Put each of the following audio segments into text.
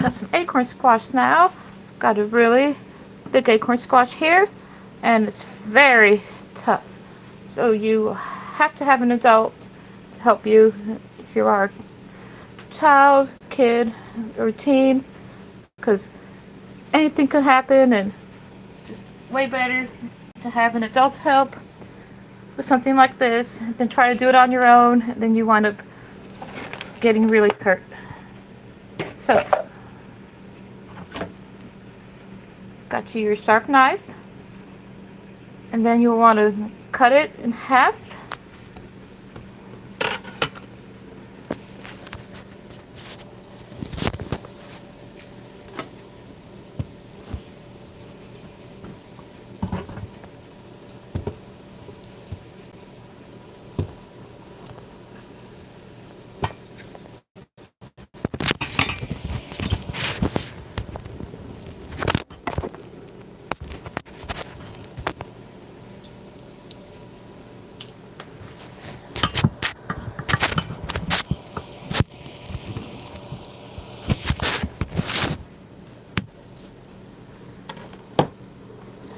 Got some acorn squash now. Got a really big acorn squash here, and it's very tough. So you have to have an adult to help you if you are a child, kid, or teen, because anything could happen, and it's just way better to have an adult's help with something like this than try to do it on your own, and then you wind up getting really hurt. So, got you your sharp knife, and then you'll want to cut it in half.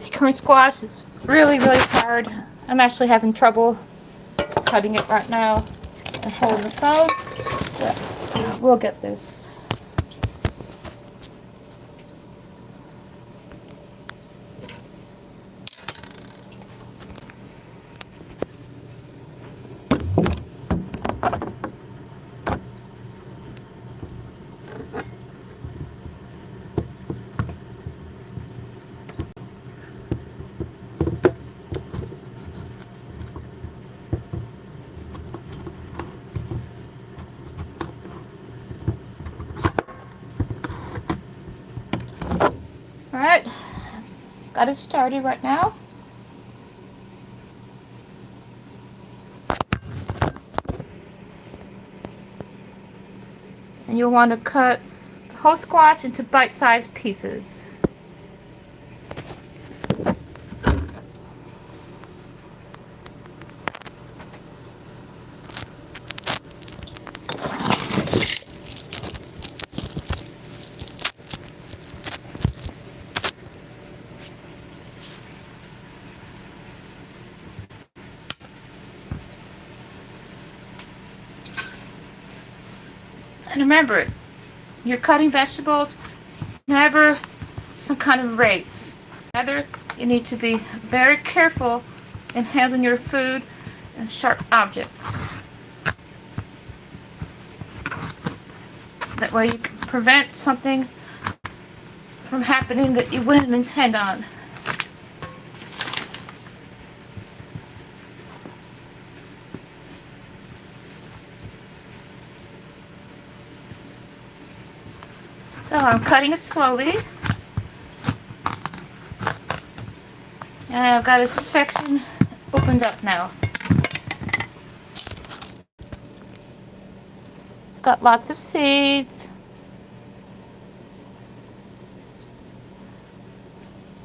Acorn squash is really hard. I'm actually having trouble cutting it right now and holding the phone, but we'll get this. Alright, got it started right now. And you'll want to cut the whole squash into bite-sized pieces. And remember, you're cutting vegetables, it's never some kind of race. Rather, you need to be very careful in handling your food and sharp objects. That way you can prevent something from happening that you wouldn't intend on. So I'm cutting it slowly. And I've got a section opened up now. It's got lots of seeds.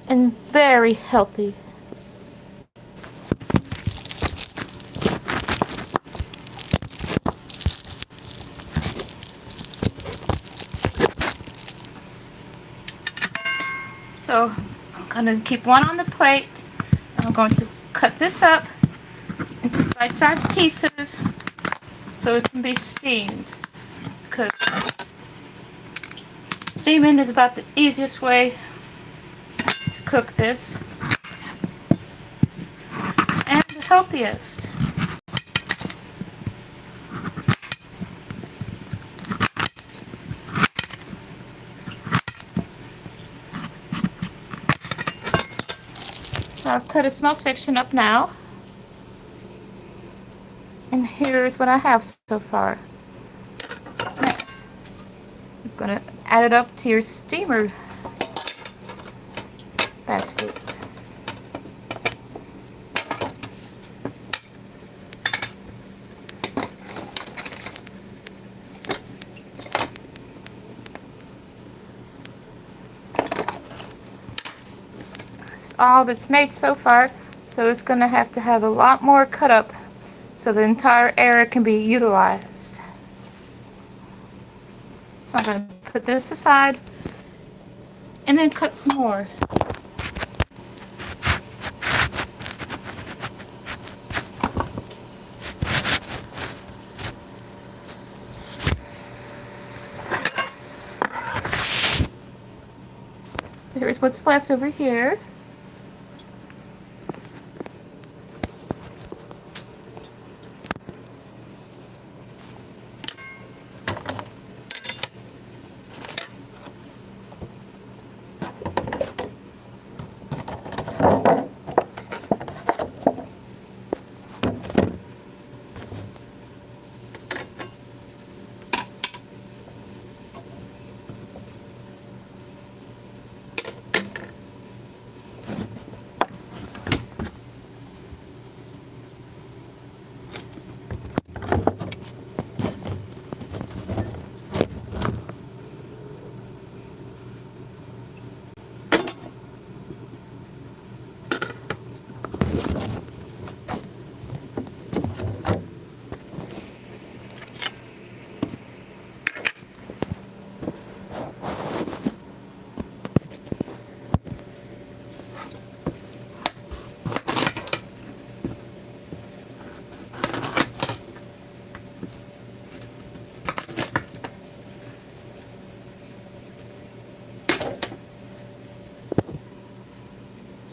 And very healthy. So I'm going to keep one on the plate. I'm going to cut this up into bite-sized pieces so it can be steamed. Because steaming is about the easiest way to cook this and the healthiest. So I've cut a small section up now, and here's what I have so far. Next, you're going to add it up to your steamer basket. All that's made so far, so it's going to have a lot more cut up so the entire area can be utilized. So I'm going to Put this aside and then cut some more. Here's what's left over here.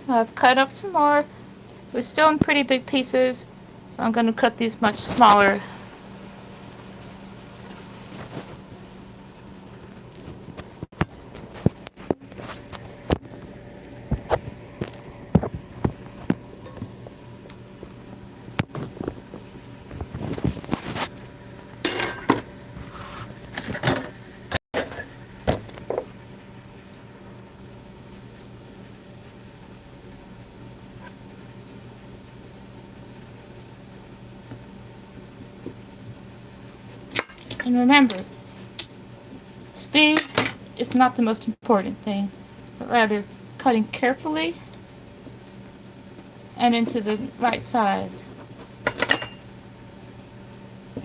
So I've cut up some more. We're still in pretty big pieces, so I'm going to cut these much smaller. And remember, speed is not the most important thing, but rather cutting carefully and into the right size.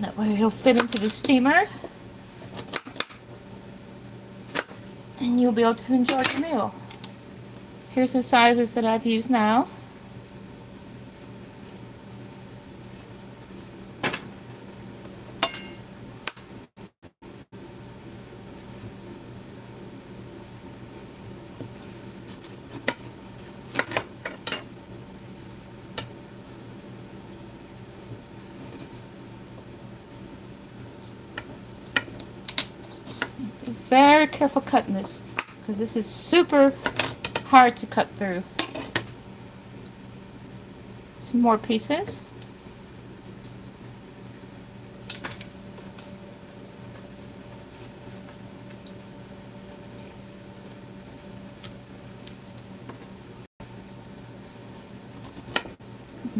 That way it'll fit into the steamer and you'll be able to enjoy your meal. Here's the sizes that I've used now. Be very careful cutting this, because this is super hard to cut through. Some more pieces.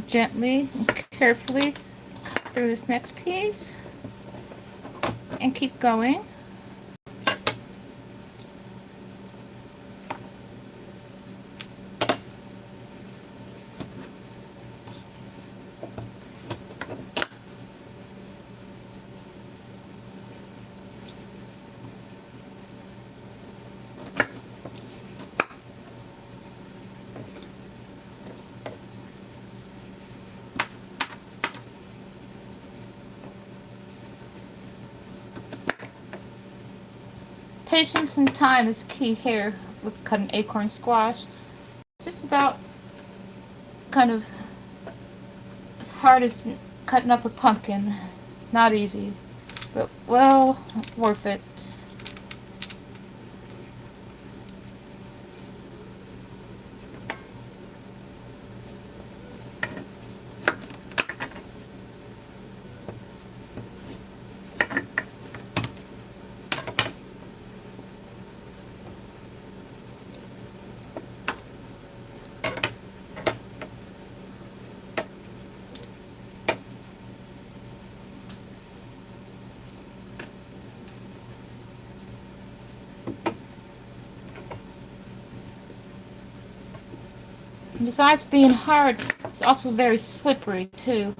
Gently and carefully cut through this next piece and keep going. Patience and time is key here with cutting acorn squash. Just about kind of as hard as cutting up a pumpkin. Not easy, but well worth it. And besides being hard, it's also very slippery too.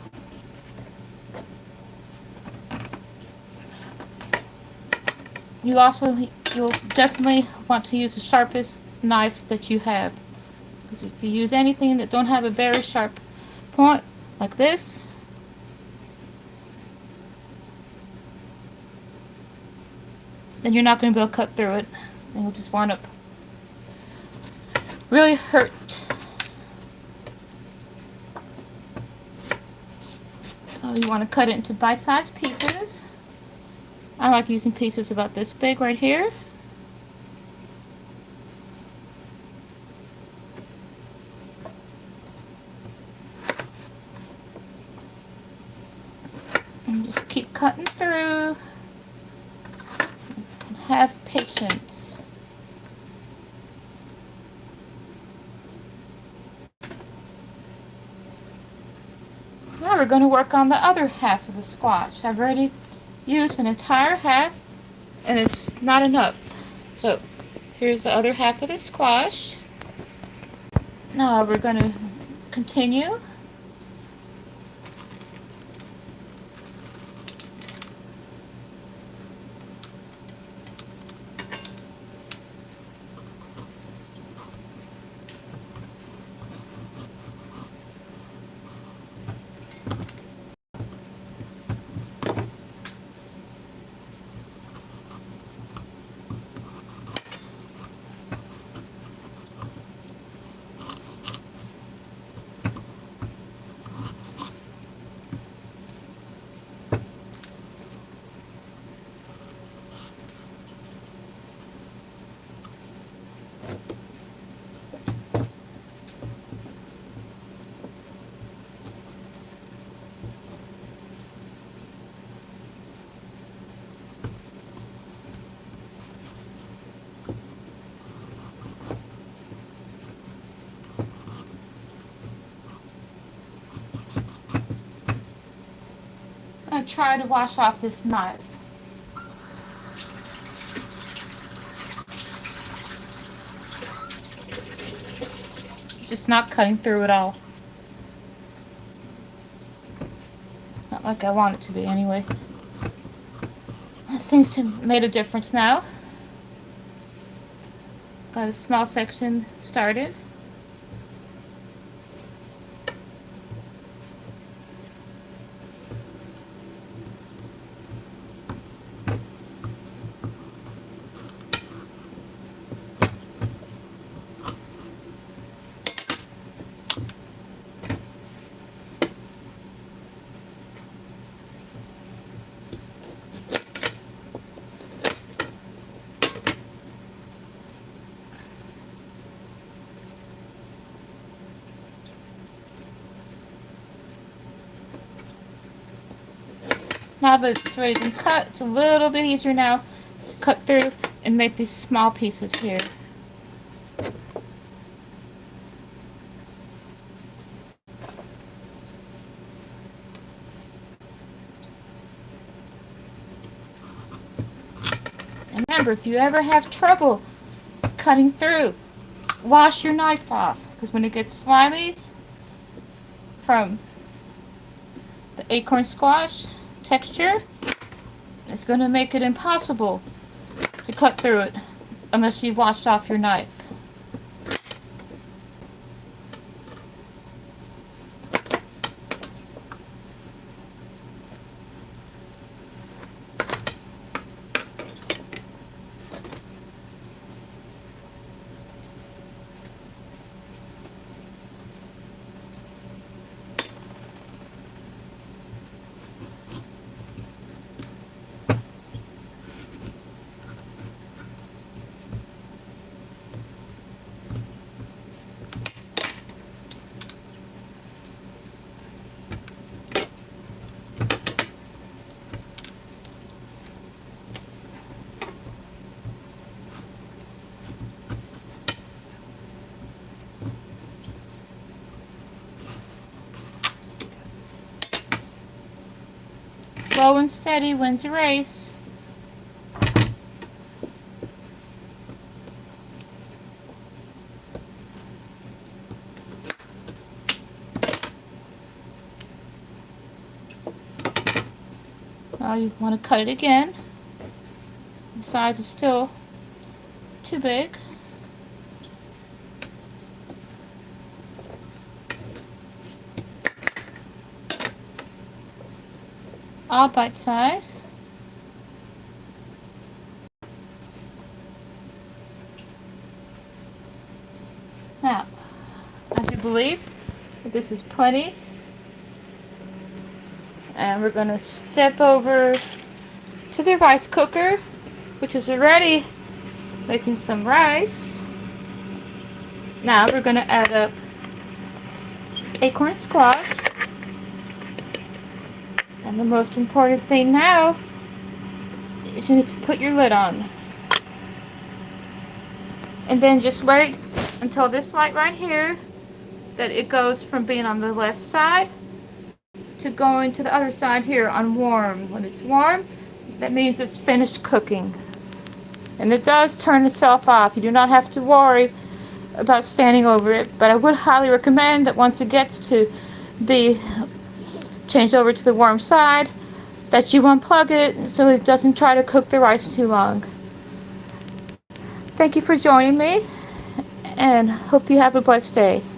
You'll definitely want to use the sharpest knife that you have. Because if you use anything that don't have a very sharp point, like this, then you're not going to be able to cut through it. And you'll just wind up really hurt. Oh, you want to cut it into bite-sized pieces. I like using pieces about this big right here. And just keep cutting through. And have patience. Now we're going to work on the other half of the squash. I've already used an entire half and it's not enough. So here's the other half of the squash. Now we're going to continue. I'm going to try to wash off this knife. Just not cutting through at all. Not like I want it to be anyway. That seems to have made a difference now. Got a small section started. Now that it's ready to cut, it's a little bit easier now to cut through and make these small pieces here. And remember, if you ever have trouble cutting through, wash your knife off, because when it gets slimy from the acorn squash texture, it's going to make it impossible to cut through it unless you've washed off your knife. Slow and steady wins the race. Now you want to cut it again. size is still too big. All bite size. Now, I do believe that this is plenty. And we're going to step over to the rice cooker, which is already making some rice. Now we're going to add up acorn squash. And the most important thing now is you need to put your lid on. And then just wait until this light right here, that it goes from being on the left side to going to the other side here on warm. When it's warm, that means it's finished cooking. And it does turn itself off. You do not have to worry about standing over it, but I would highly recommend that once it gets to be changed over to the warm side, that you unplug it so it doesn't try to cook the rice too long. Thank you for joining me, and hope you have a blessed day.